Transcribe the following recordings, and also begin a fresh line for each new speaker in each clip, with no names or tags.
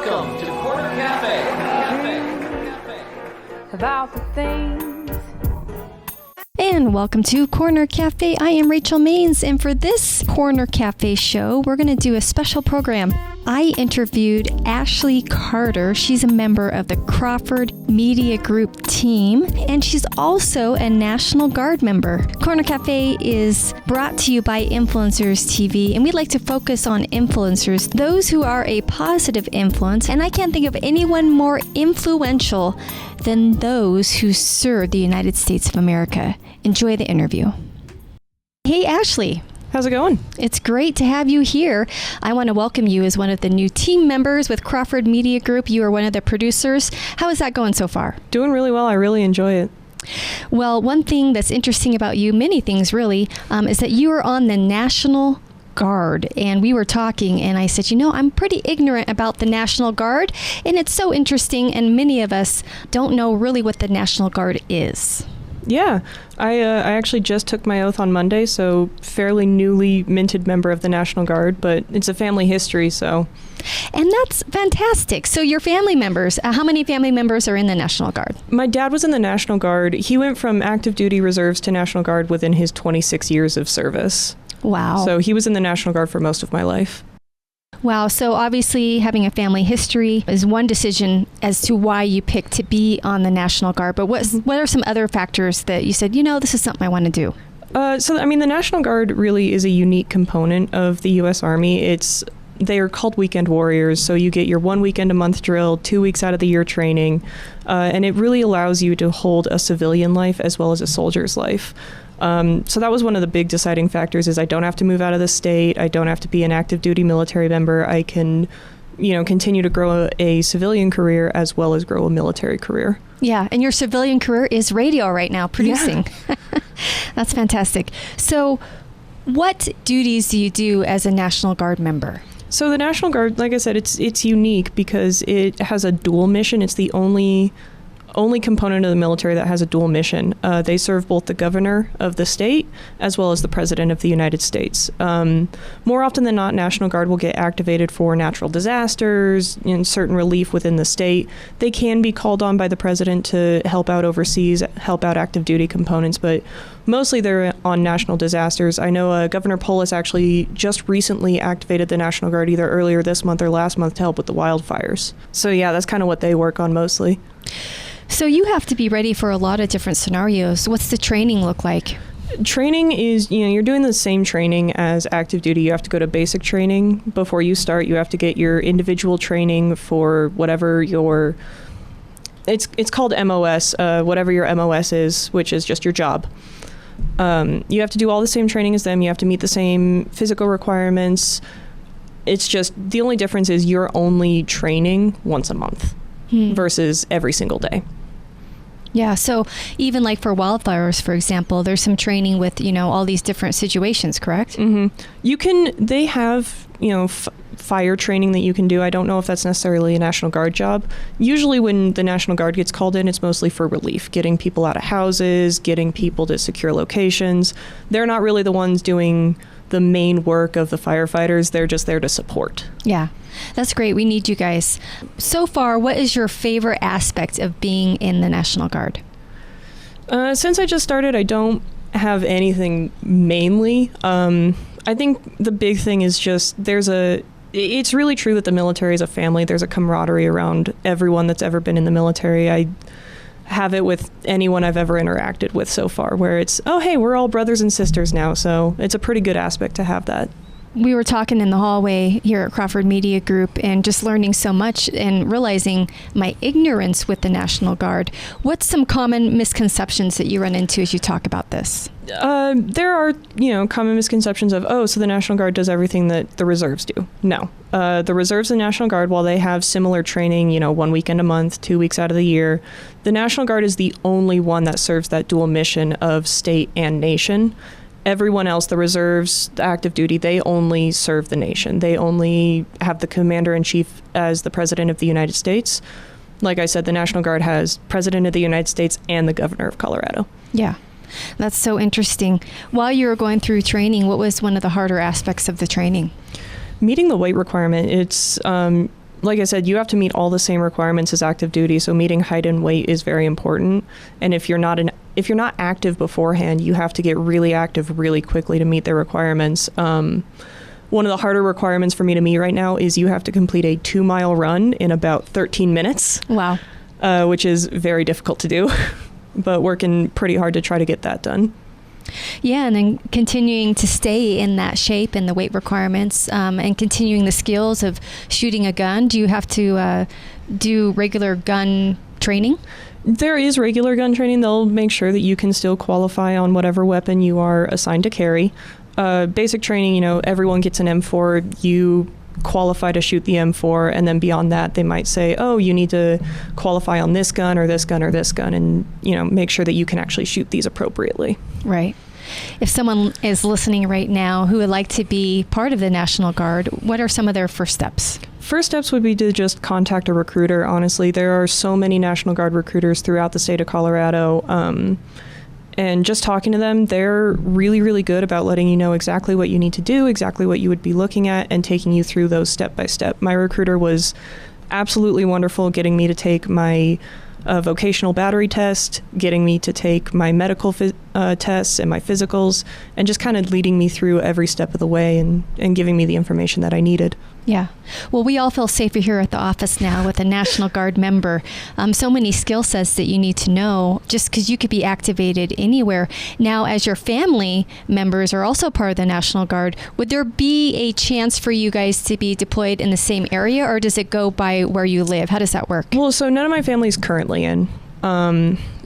Welcome to Corner Cafe.
About the things.
And welcome to Corner Cafe. I am Rachel Maines, and for this Corner Cafe show, we're going to do a special program. I interviewed Ashley Carter. She's a member of the Crawford Media Group team, and she's also a National Guard member. Corner Cafe is brought to you by Influencers TV, and we'd like to focus on influencers, those who are a positive influence, and I can't think of anyone more influential than those who serve the United States of America. Enjoy the interview. Hey, Ashley.
How's it going?
It's great to have you here. I want to welcome you as one of the new team members with Crawford Media Group. You are one of the producers. How is that going so far?
Doing really well. I really enjoy it.
Well, one thing that's interesting about you, many things really, is that you are on the National Guard. And we were talking and I said, I'm pretty ignorant about the National Guard. And it's so interesting. And many of us don't know really what the National Guard is.
Yeah, I actually just took my oath on Monday, so fairly newly minted member of the National Guard, but it's a family history, so.
And that's fantastic. So your family members, how many family members are in the National Guard?
My dad was in the National Guard. He went from active duty reserves to National Guard within his 26 years of service.
Wow.
So he was in the National Guard for most of my life.
Wow. So obviously having a family history is one decision as to why you picked to be on the National Guard. But what are some other factors that you said, this is something I want to do?
The National Guard really is a unique component of the U.S. Army. They are called weekend warriors. So you get your 1 weekend a month drill, 2 weeks out of the year training. And it really allows you to hold a civilian life as well as a soldier's life. So that was one of the big deciding factors is I don't have to move out of the state. I don't have to be an active duty military member. I can, continue to grow a civilian career as well as grow a military career.
Yeah. And your civilian career is radio right now, producing. Yeah. That's fantastic. So what duties do you do as a National Guard member?
So the National Guard, like I said, it's unique because it has a dual mission. It's the only component of the military that has a dual mission. They serve both the governor of the state as well as the president of the United States. More often than not, National Guard will get activated for natural disasters and certain relief within the state. They can be called on by the president to help out overseas, help out active duty components, but mostly they're on national disasters. I know Governor Polis actually just recently activated the National Guard either earlier this month or last month to help with the wildfires. So yeah, that's kind of what they work on mostly.
So you have to be ready for a lot of different scenarios. What's the training look like?
Training is, you're doing the same training as active duty. You have to go to basic training before you start. You have to get your individual training for whatever it's called MOS, whatever your MOS is, which is just your job. You have to do all the same training as them. You have to meet the same physical requirements. It's just, the only difference is you're only training once a month versus every single day.
Yeah, so even like for wildfires, for example, there's some training with, all these different situations, correct?
Mm-hmm. They have, fire training that you can do. I don't know if that's necessarily a National Guard job. Usually when the National Guard gets called in, it's mostly for relief, getting people out of houses, getting people to secure locations. They're not really the ones doing the main work of the firefighters. They're just there to support.
Yeah, that's great. We need you guys. So far, what is your favorite aspect of being in the National Guard?
Since I just started, I don't have anything mainly. I think the big thing is just it's really true that the military is a family. There's a camaraderie around everyone that's ever been in the military. I have it with anyone I've ever interacted with so far, where it's, oh, hey, we're all brothers and sisters now. So it's a pretty good aspect to have that.
We were talking in the hallway here at Crawford Media Group and just learning so much and realizing my ignorance with the National Guard. What's some common misconceptions that you run into as you talk about this?
There are, common misconceptions of, so the National Guard does everything that the reserves do. No. The reserves and National Guard, while they have similar training, 1 weekend a month, 2 weeks out of the year, the National Guard is the only one that serves that dual mission of state and nation. Everyone else, the reserves, the active duty, they only serve the nation. They only have the commander-in-chief as the president of the United States. Like I said, the National Guard has president of the United States and the governor of Colorado.
Yeah, that's so interesting. While you were going through training, what was one of the harder aspects of the training?
Meeting the weight requirement. It's like I said, you have to meet all the same requirements as active duty. So meeting height and weight is very important. And if you're not active beforehand, you have to get really active really quickly to meet their requirements. One of the harder requirements for me to meet right now is you have to complete a 2-mile run in about 13 minutes.
Wow.
Which is very difficult to do, but working pretty hard to try to get that done.
Yeah, and then continuing to stay in that shape and the weight requirements, and continuing the skills of shooting a gun. Do you have to do regular gun training?
There is regular gun training. They'll make sure that you can still qualify on whatever weapon you are assigned to carry. Basic training, everyone gets an M4. You qualify to shoot the M4, and then beyond that, they might say, oh, you need to qualify on this gun or this gun or this gun, and make sure that you can actually shoot these appropriately.
Right. If someone is listening right now who would like to be part of the National Guard, what are some of their first steps?
First steps would be to just contact a recruiter. Honestly, there are so many National Guard recruiters throughout the state of Colorado. And just talking to them, they're really, really good about letting you know exactly what you need to do, exactly what you would be looking at, and taking you through those step by step. My recruiter was absolutely wonderful, getting me to take my vocational battery test, getting me to take my medical tests and my physicals, and just kind of leading me through every step of the way and giving me the information that I needed.
Yeah. Well, we all feel safer here at the office now with a National Guard member. So many skill sets that you need to know just because you could be activated anywhere. Now, as your family members are also part of the National Guard, would there be a chance for you guys to be deployed in the same area, or does it go by where you live? How does that work?
Well, so none of my family is currently in.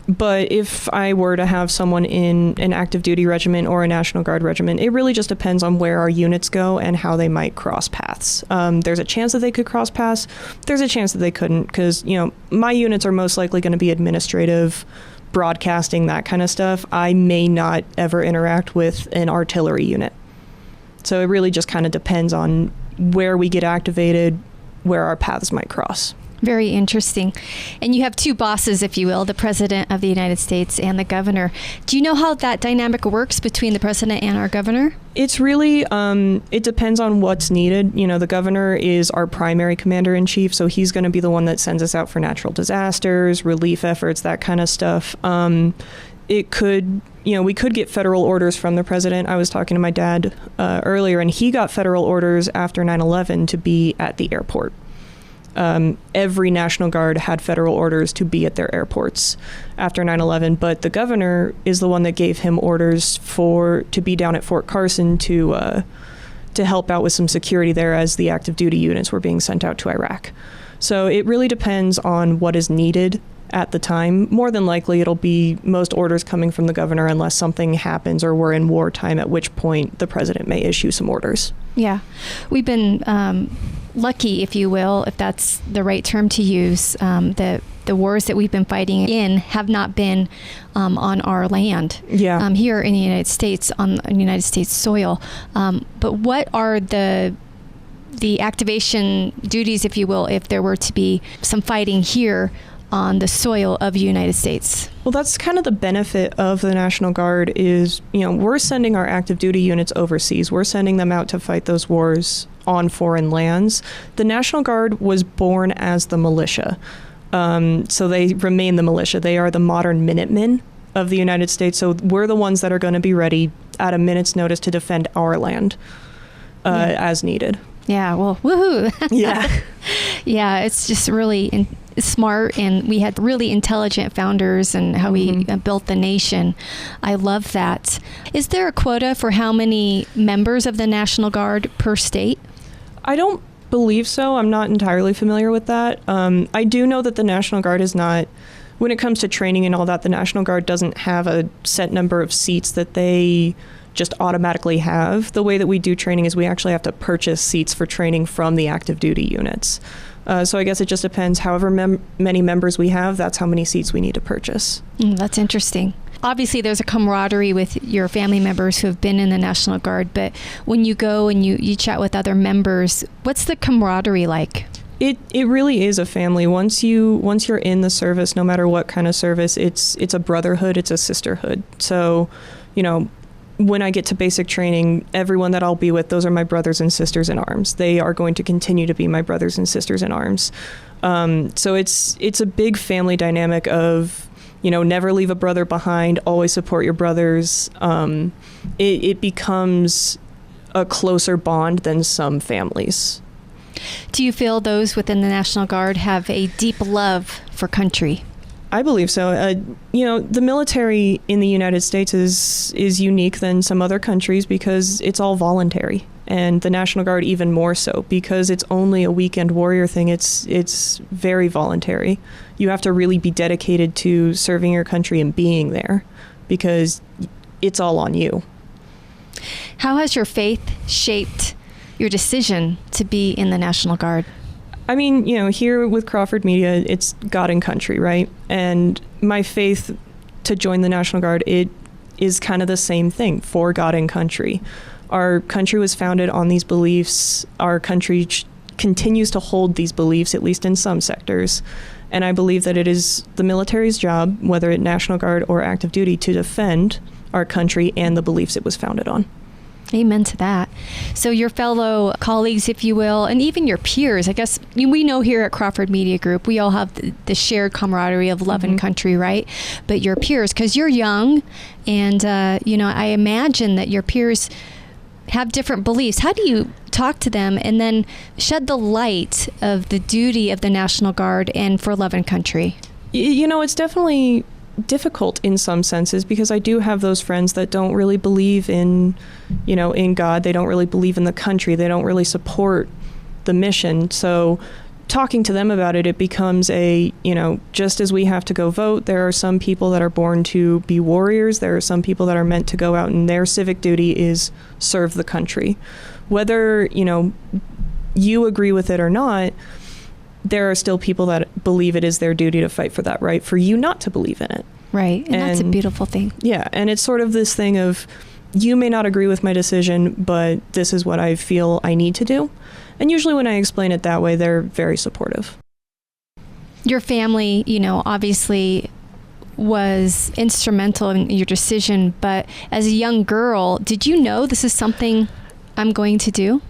But if I were to have someone in an active duty regiment or a National Guard regiment, it really just depends on where our units go and how they might cross paths. There's a chance that they could cross paths. There's a chance that they couldn't because, my units are most likely going to be administrative, broadcasting, that kind of stuff. I may not ever interact with an artillery unit. So it really just kind of depends on where we get activated, where our paths might cross.
Very interesting. And you have two bosses, if you will, the President of the United States and the Governor. Do you know how that dynamic works between the President and our Governor?
It's really, it depends on what's needed. The Governor is our primary Commander-in-Chief, so he's going to be the one that sends us out for natural disasters, relief efforts, that kind of stuff. It could, we could get federal orders from the President. I was talking to my dad earlier, and he got federal orders after 9/11 to be at the airport. Every National Guard had federal orders to be at their airports after 9/11, but the Governor is the one that gave him orders to be down at Fort Carson to help out with some security there as the active duty units were being sent out to Iraq. So it really depends on what is needed at the time. More than likely, it'll be most orders coming from the Governor unless something happens or we're in wartime, at which point the President may issue some orders. Yeah.
We've been lucky, if you will, if that's the right term to use. The wars that we've been fighting in have not been on our land.
Yeah.
Here in the United States, on United States soil. But what are the activation duties, if you will, if there were to be some fighting here on the soil of the United States?
Well, that's kind of the benefit of the National Guard is, we're sending our active duty units overseas. We're sending them out to fight those wars on foreign lands. The National Guard was born as the militia. So they remain the militia. They are the modern Minutemen of the United States. So we're the ones that are going to be ready at a minute's notice to defend our land as needed.
Yeah, well, woohoo.
Yeah.
Yeah, it's just really smart, and we had really intelligent founders and how we built the nation. I love that. Is there a quota for how many members of the National Guard per state?
I don't believe so. I'm not entirely familiar with that. I do know that the National Guard is not, when it comes to training and all that, the National Guard doesn't have a set number of seats that they just automatically have. The way that we do training is we actually have to purchase seats for training from the active duty units. So I guess it just depends. However many members we have, that's how many seats we need to purchase.
That's interesting. Obviously, there's a camaraderie with your family members who have been in the National Guard, but when you go and you chat with other members, what's the camaraderie like?
It really is a family. Once you're in the service, no matter what kind of service, it's a brotherhood, it's a sisterhood. So, when I get to basic training, everyone that I'll be with, those are my brothers and sisters in arms. They are going to continue to be my brothers and sisters in arms. So it's a big family dynamic of, never leave a brother behind, always support your brothers. It becomes a closer bond than some families.
Do you feel those within the National Guard have a deep love for country?
I believe so. The military in the United States is unique than some other countries because it's all voluntary, and the National Guard even more so because it's only a weekend warrior thing. It's very voluntary. You have to really be dedicated to serving your country and being there because it's all on you.
How has your faith shaped your decision to be in the National Guard?
I mean, here with Crawford Media, it's God and country, right? And my faith to join the National Guard, it is kind of the same thing, for God and country. Our country was founded on these beliefs. Our country continues to hold these beliefs, at least in some sectors. And I believe that it is the military's job, whether it's National Guard or active duty, to defend our country and the beliefs it was founded on.
Amen to that. So your fellow colleagues, if you will, and even your peers, I guess we know here at Crawford Media Group, we all have the shared camaraderie of love and country, right? But your peers, because you're young, and, I imagine that your peers have different beliefs. How do you talk to them and then shed the light of the duty of the National Guard and for love and country?
It's definitely difficult in some senses because I do have those friends that don't really believe in God. They don't really believe in the country. They don't really support the mission. So talking to them about it becomes just as we have to go vote, there are some people that are born to be warriors. There are some people that are meant to go out and their civic duty is serve the country. Whether, you agree with it or not, there are still people that believe it is their duty to fight for that right, for you not to believe in it.
Right. And that's a beautiful thing.
Yeah. And it's sort of this thing of, you may not agree with my decision, but this is what I feel I need to do. And usually when I explain it that way, they're very supportive.
Your family, obviously was instrumental in your decision, but as a young girl, did you know this is something I'm going to do?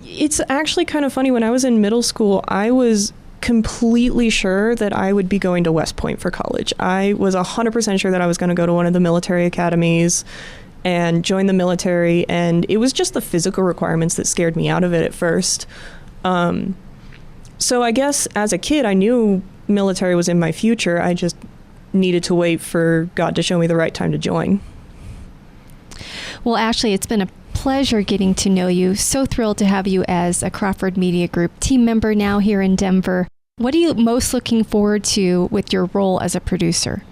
It's
actually kind of funny. When I was in middle school, I was completely sure that I would be going to West Point for college. I was 100% sure that I was going to go to one of the military academies and join the military, and it was just the physical requirements that scared me out of it at first. So I guess as a kid, I knew military was in my future. I just needed to wait for God to show me the right time to join.
Well, Ashley, it's been a pleasure getting to know you. So thrilled to have you as a Crawford Media Group team member now here in Denver. What are you most looking forward to with your role as a producer?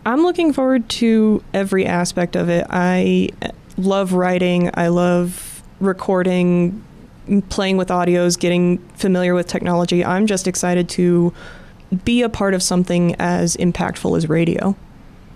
I'm looking forward to every aspect of it. I love writing. I love recording, playing with audios, getting familiar with technology. I'm just excited to be a part of something as impactful as radio.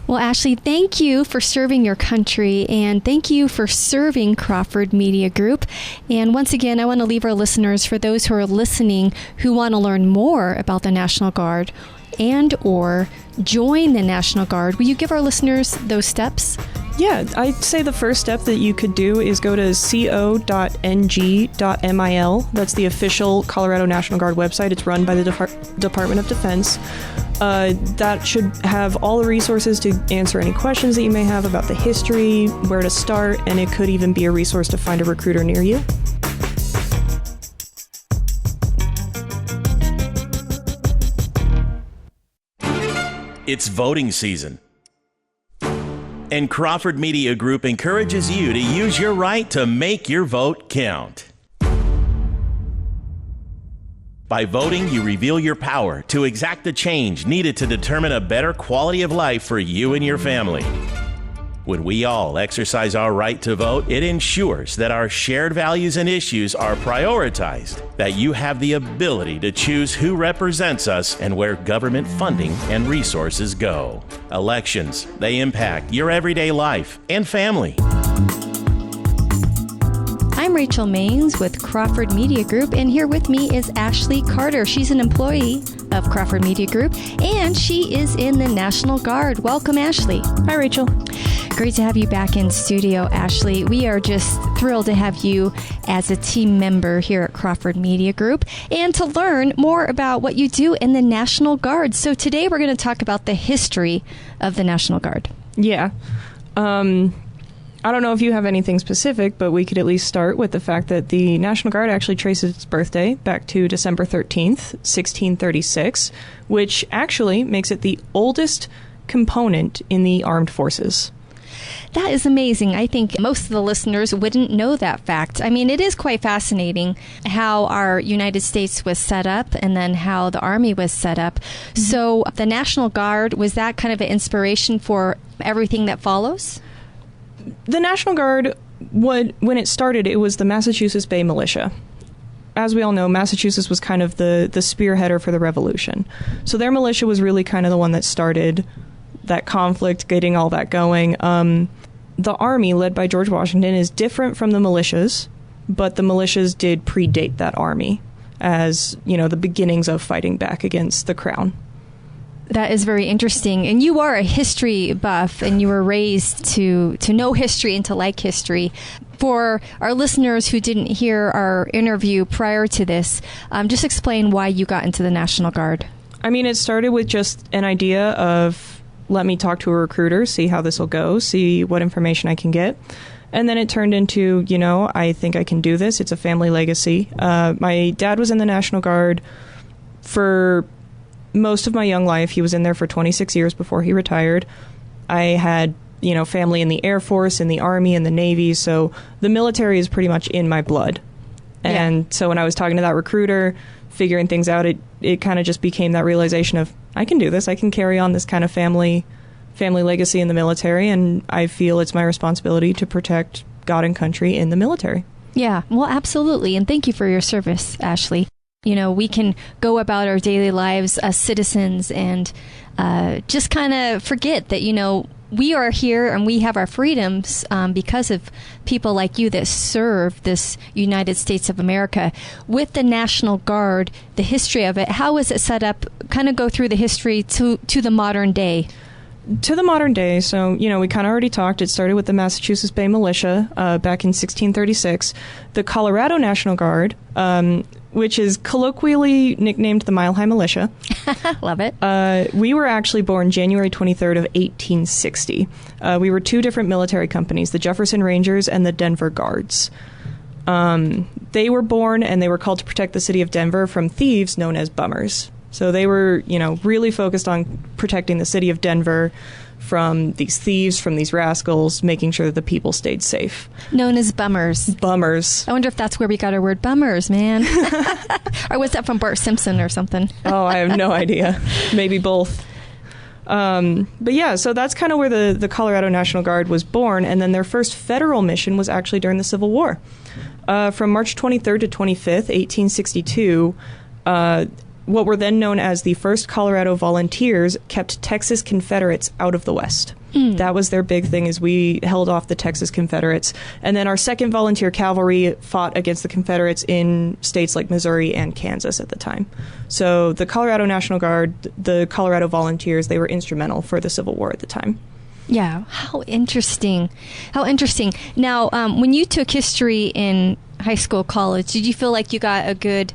Well, Ashley, thank you for serving your country, and thank you for serving Crawford Media Group. And once again, I want to leave our listeners, for those who are listening who want to learn more about the National Guard and or join the National Guard, will you give our listeners those steps?
Yeah, I'd say the first step that you could do is go to co.ng.mil. That's the official Colorado National Guard website. It's run by the Department of Defense. That should have all the resources to answer any questions that you may have about the history, where to start, and it could even be a resource to find a recruiter near you.
It's voting season, and Crawford Media Group encourages you to use your right to make your vote count. By voting, you reveal your power to exact the change needed to determine a better quality of life for you and your family. When we all exercise our right to vote, it ensures that our shared values and issues are prioritized, that you have the ability to choose who represents us and where government funding and resources go. Elections, they impact your everyday life and family.
I'm Rachel Maines with Crawford Media Group, and here with me is Ashley Carter. She's an employee of Crawford Media Group, and she is in the National Guard. Welcome, Ashley.
Hi, Rachel.
Great to have you back in studio, Ashley. We are just thrilled to have you as a team member here at Crawford Media Group and to learn more about what you do in the National Guard. So today we're going to talk about the history of the National Guard.
Yeah. I don't know if you have anything specific, but we could at least start with the fact that the National Guard actually traces its birthday back to December 13th, 1636, which actually makes it the oldest component in the armed forces.
That is amazing. I think most of the listeners wouldn't know that fact. I mean, it is quite fascinating how our United States was set up and then how the Army was set up. Mm-hmm. So the National Guard, was that kind of an inspiration for everything that follows?
The National Guard, when it started, it was the Massachusetts Bay Militia. As we all know, Massachusetts was kind of the spearheader for the Revolution. So their militia was really kind of the one that started that conflict, getting all that going. The Army, led by George Washington, is different from the militias, but the militias did predate that Army as, the beginnings of fighting back against the Crown.
That is very interesting. And you are a history buff, and you were raised to know history and to like history. For our listeners who didn't hear our interview prior to this, just explain why you got into the National Guard.
I mean, it started with just an idea of, let me talk to a recruiter, see how this will go, see what information I can get. And then it turned into, I think I can do this. It's a family legacy. My dad was in the National Guard for most of my young life. He was in there for 26 years before he retired. I had, family in the Air Force, in the Army, in the Navy. So the military is pretty much in my blood. And so when I was talking to that recruiter, figuring things out, it kind of just became that realization of, I can do this. I can carry on this kind of family legacy in the military. And I feel it's my responsibility to protect God and country in the military.
Yeah, well, absolutely. And thank you for your service, Ashley. We can go about our daily lives as citizens and just kind of forget that, we are here and we have our freedoms because of people like you that serve this United States of America. With the National Guard, the history of it, how was it set up? Kind of go through the history to the modern day. To the modern day, so, we kind of already talked. It started with the Massachusetts Bay Militia back in 1636. The Colorado National Guard, which is colloquially nicknamed the Mile High Militia. Love it.
We were actually born January 23rd of 1860. We were two different military companies, the Jefferson Rangers and the Denver Guards. They were born and they were called to protect the city of Denver from thieves known as bummers. So they were, really focused on protecting the city of Denver from these thieves, from these rascals, making sure that the people stayed safe.
Known as bummers.
Bummers.
I wonder if that's where we got our word bummers, man. Or was that from Bart Simpson or something?
Oh, I have no idea. Maybe both. But yeah, so that's kind of where the Colorado National Guard was born. And then their first federal mission was actually during the Civil War. From March 23rd to 25th, 1862, what were then known as the 1st Colorado Volunteers kept Texas Confederates out of the West. That was their big thing, is we held off the Texas Confederates. And then our 2nd Volunteer Cavalry fought against the Confederates in states like Missouri and Kansas at the time. So the Colorado National Guard, the Colorado Volunteers, they were instrumental for the Civil War at the time. Yeah.
How interesting. How interesting. Now, when you took history in high school, college, did you feel like you got a good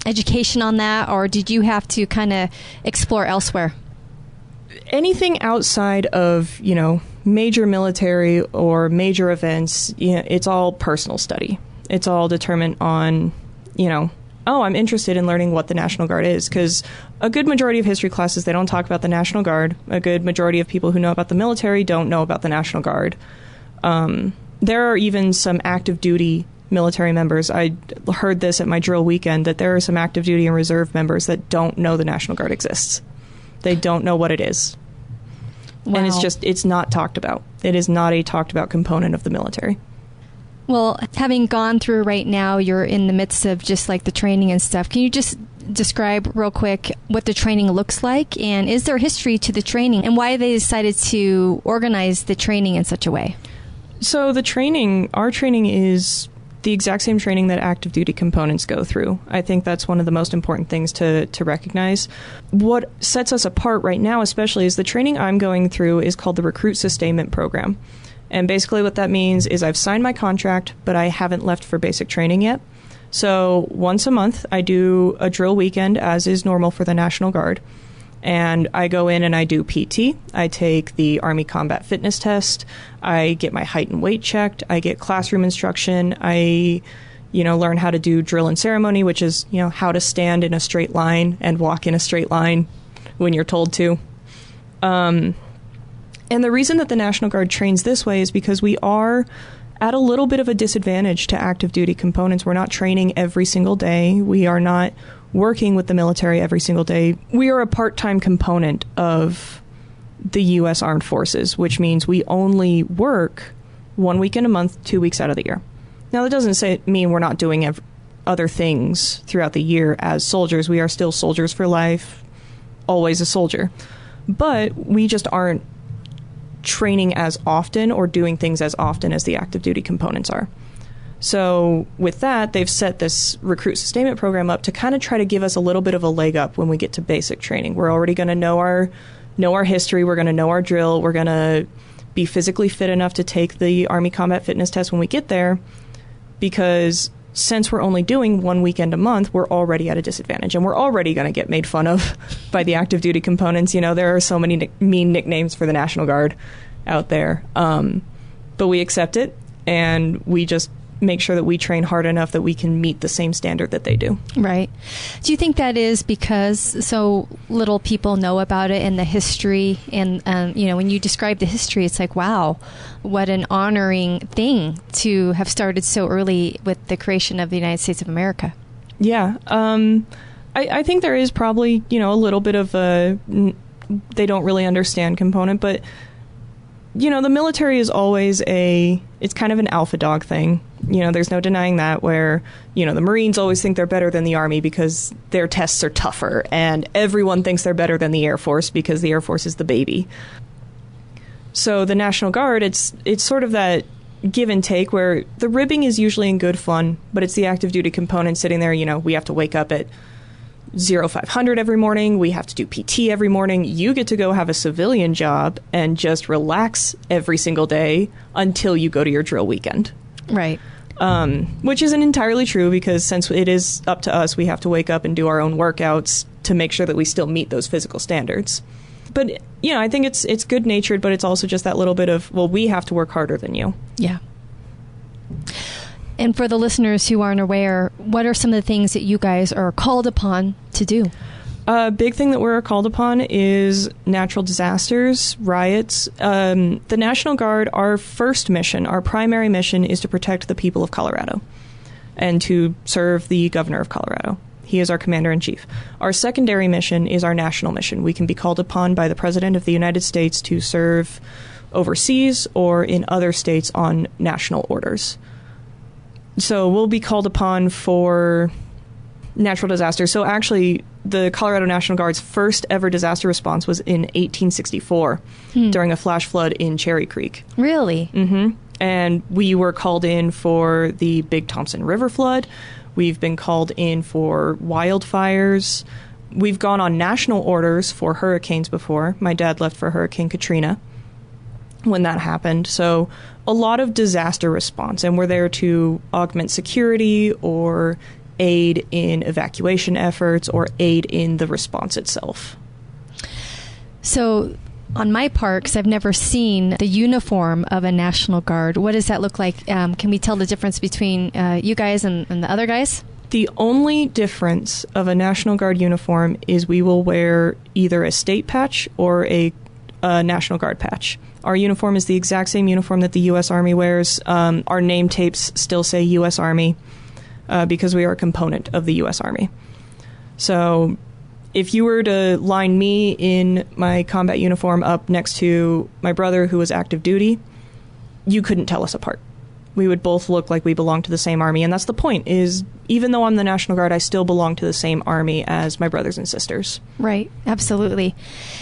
education on that, or did you have to kind of explore elsewhere?
Anything outside of, major military or major events, it's all personal study. It's all determined on, I'm interested in learning what the National Guard is, because a good majority of history classes, they don't talk about the National Guard. A good majority of people who know about the military don't know about the National Guard. There are even some active duty military members. I heard this at my drill weekend, that there are some active duty and reserve members that don't know the National Guard exists. They don't know what it is. Wow. And it's not talked about. It is not a talked about component of the military.
Well, having gone through right now, you're in the midst of just like the training and stuff. Can you just describe real quick what the training looks like? And is there history to the training and why they decided to organize the training in such a way?
So our training is the exact same training that active duty components go through. I think that's one of the most important things to recognize. What sets us apart right now, especially, is the training I'm going through is called the Recruit Sustainment Program. And basically what that means is I've signed my contract, but I haven't left for basic training yet. So once a month, I do a drill weekend, as is normal for the National Guard. And I go in and I do PT. I take the Army Combat Fitness Test. I get my height and weight checked. I get classroom instruction. I, learn how to do drill and ceremony, which is, how to stand in a straight line and walk in a straight line when you're told to. And the reason that the National Guard trains this way is because we are at a little bit of a disadvantage to active duty components. We're not training every single day. We are not working with the military every single day. We are a part-time component of the U.S. Armed Forces, which means we only work 1 weekend a month, 2 weeks out of the year. Now, that doesn't mean we're not doing other things throughout the year as soldiers. We are still soldiers for life, always a soldier. But we just aren't training as often or doing things as often as the active duty components are. So with that, they've set this recruit sustainment program up to kind of try to give us a little bit of a leg up when we get to basic training. We're already going to know our history. We're going to know our drill. We're going to be physically fit enough to take the Army Combat Fitness Test when we get there, because since we're only doing 1 weekend a month, we're already at a disadvantage, and we're already going to get made fun of by the active duty components. There are so many mean nicknames for the National Guard out there. But we accept it, and we just make sure that we train hard enough that we can meet the same standard that they do.
Right. Do you think that is because so little people know about it and the history? And, when you describe the history, it's like, wow, what an honoring thing to have started so early with the creation of the United States of America.
Yeah. I think there is probably, a little bit of a they don't really understand component, but the military is always it's kind of an alpha dog thing. There's no denying that, where, the Marines always think they're better than the Army because their tests are tougher, and everyone thinks they're better than the Air Force because the Air Force is the baby. So the National Guard, it's sort of that give and take, where the ribbing is usually in good fun, but it's the active duty component sitting there. We have to wake up at 0500 every morning. We have to do PT every morning. You get to go have a civilian job and just relax every single day until you go to your drill weekend.
Right.
Which isn't entirely true, because since it is up to us, we have to wake up and do our own workouts to make sure that we still meet those physical standards. But, I think it's good-natured, but it's also just that little bit of, well, we have to work harder than you.
Yeah. And for the listeners who aren't aware, what are some of the things that you guys are called upon to do?
A big thing that we're called upon is natural disasters, riots. The National Guard, our first mission, our primary mission, is to protect the people of Colorado and to serve the governor of Colorado. He is our commander-in-chief. Our secondary mission is our national mission. We can be called upon by the President of the United States to serve overseas or in other states on national orders. So we'll be called upon for natural disasters. So actually, the Colorado National Guard's first ever disaster response was in 1864 during a flash flood in Cherry Creek.
Really?
Mm-hmm. And we were called in for the Big Thompson River flood. We've been called in for wildfires. We've gone on national orders for hurricanes before. My dad left for Hurricane Katrina when that happened. So a lot of disaster response, and we're there to augment security or aid in evacuation efforts or aid in the response itself.
So on my part, because I've never seen the uniform of a National Guard, what does that look like? Can we tell the difference between you guys and the other guys?
The only difference of a National Guard uniform is we will wear either a state patch or a National Guard patch. Our uniform is the exact same uniform that the U.S. Army wears. Our name tapes still say U.S. Army because we are a component of the U.S. Army. So if you were to line me in my combat uniform up next to my brother who was active duty, you couldn't tell us apart. We would both look like we belonged to the same army. And that's the point, is even though I'm the National Guard, I still belong to the same army as my brothers and sisters.
Right. Absolutely.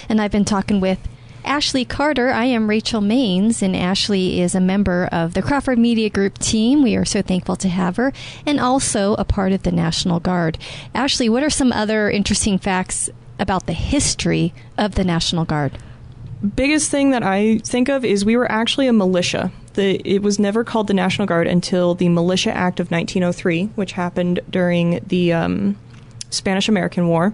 And I've been talking with Ashley Carter. I am Rachel Maines, and Ashley is a member of the Crawford Media Group team. We are so thankful to have her, and also a part of the National Guard. Ashley, what are some other interesting facts about the history of the National Guard?
Biggest thing that I think of is we were actually a militia. It was never called the National Guard until the Militia Act of 1903, which happened during the Spanish-American War.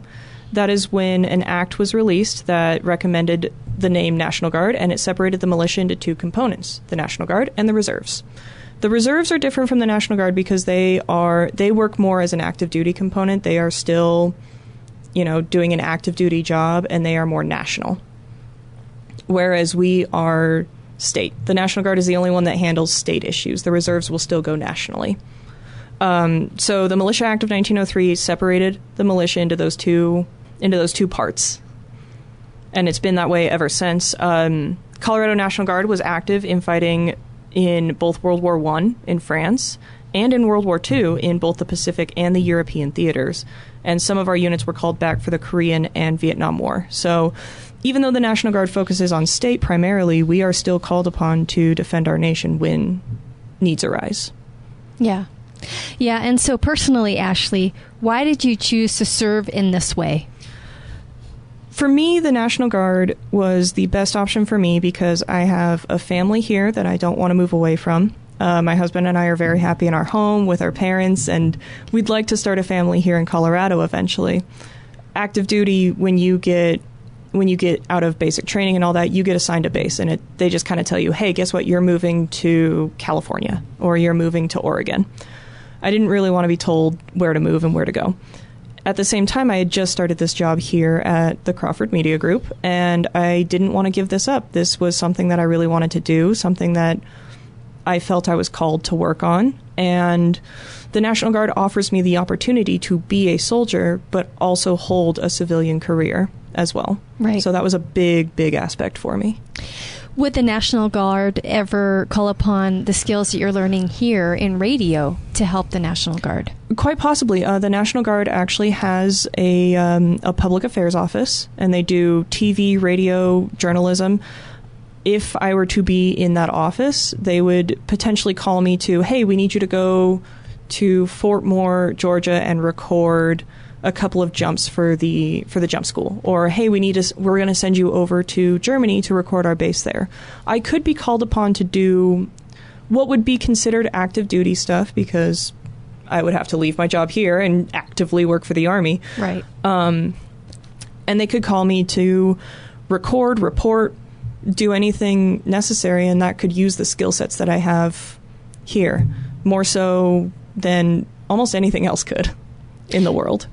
That is when an act was released that recommended the name National Guard, and it separated the militia into two components, the National Guard and the reserves. The reserves are different from the National Guard because they work more as an active duty component. They are still, doing an active duty job, and they are more national. Whereas we are state. The National Guard is the only one that handles state issues. The reserves will still go nationally. So the Militia Act of 1903 separated the militia into those two parts, and it's been that way ever since. Colorado National Guard was active in fighting in both World War I in France and in World War II in both the Pacific and the European theaters, and some of our units were called back for the Korean and Vietnam War. So even though the National Guard focuses on state primarily, we are still called upon to defend our nation when needs arise.
Yeah, and so personally, Ashley, why did you choose to serve in this way?
For me, the National Guard was the best option for me because I have a family here that I don't want to move away from. My husband and I are very happy in our home with our parents, and we'd like to start a family here in Colorado eventually. Active duty, when you get out of basic training and all that, you get assigned a base, and they just kind of tell you, hey, guess what? You're moving to California, or you're moving to Oregon. I didn't really want to be told where to move and where to go. At the same time, I had just started this job here at the Crawford Media Group, and I didn't want to give this up. This was something that I really wanted to do, something that I felt I was called to work on. And the National Guard offers me the opportunity to be a soldier, but also hold a civilian career as well.
Right.
So that was a big, big aspect for me.
Would the National Guard ever call upon the skills that you're learning here in radio to help the National Guard?
Quite possibly. The National Guard actually has a public affairs office, and they do TV, radio, journalism. If I were to be in that office, they would potentially call me to, hey, we need you to go to Fort Moore, Georgia, and record a couple of jumps for the jump school, or hey, we're going to send you over to Germany to record our base there. I could be called upon to do what would be considered active duty stuff because I would have to leave my job here and actively work for the Army.
Right.
And they could call me to record, report, do anything necessary, and that could use the skill sets that I have here more so than almost anything else could in the world.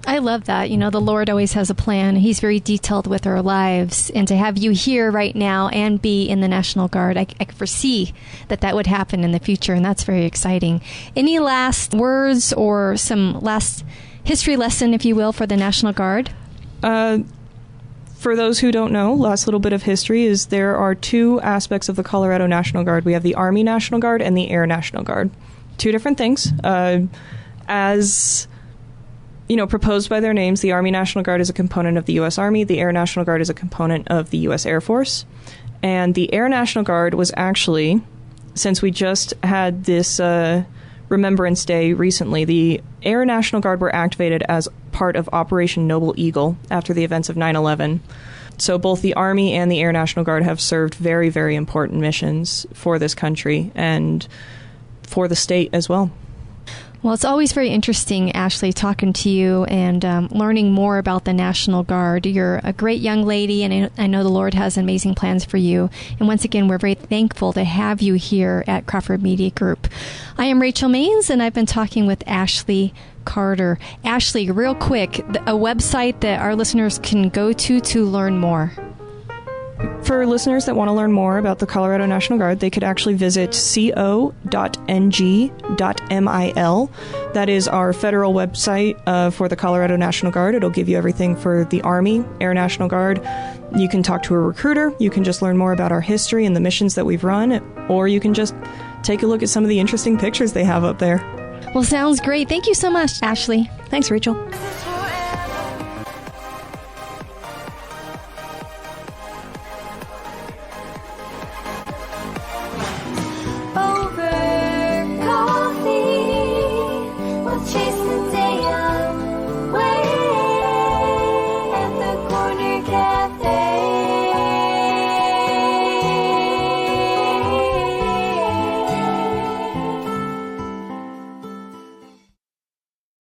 I love that. The Lord always has a plan. He's very detailed with our lives. And to have you here right now and be in the National Guard, I foresee that would happen in the future, and that's very exciting. Any last words or some last history lesson, if you will, for the National Guard?
For those who don't know, last little bit of history is there are two aspects of the Colorado National Guard. We have the Army National Guard and the Air National Guard. Two different things. As proposed by their names, the Army National Guard is a component of the U.S. Army. The Air National Guard is a component of the U.S. Air Force. And the Air National Guard was actually, since we just had this Remembrance Day recently, the Air National Guard were activated as part of Operation Noble Eagle after the events of 9/11. So both the Army and the Air National Guard have served very, very important missions for this country and for the state as well.
Well, it's always very interesting, Ashley, talking to you and learning more about the National Guard. You're a great young lady, and I know the Lord has amazing plans for you. And once again, we're very thankful to have you here at Crawford Media Group. I am Rachel Maines, and I've been talking with Ashley Carter. Ashley, real quick, a website that our listeners can go to learn more.
For listeners that want to learn more about the Colorado National Guard, they could actually visit co.ng.mil. That is our federal website for the Colorado National Guard. It'll give you everything for the Army, Air National Guard. You can talk to a recruiter. You can just learn more about our history and the missions that we've run, or you can just take a look at some of the interesting pictures they have up there.
Well, sounds great. Thank you so much, Ashley.
Thanks, Rachel.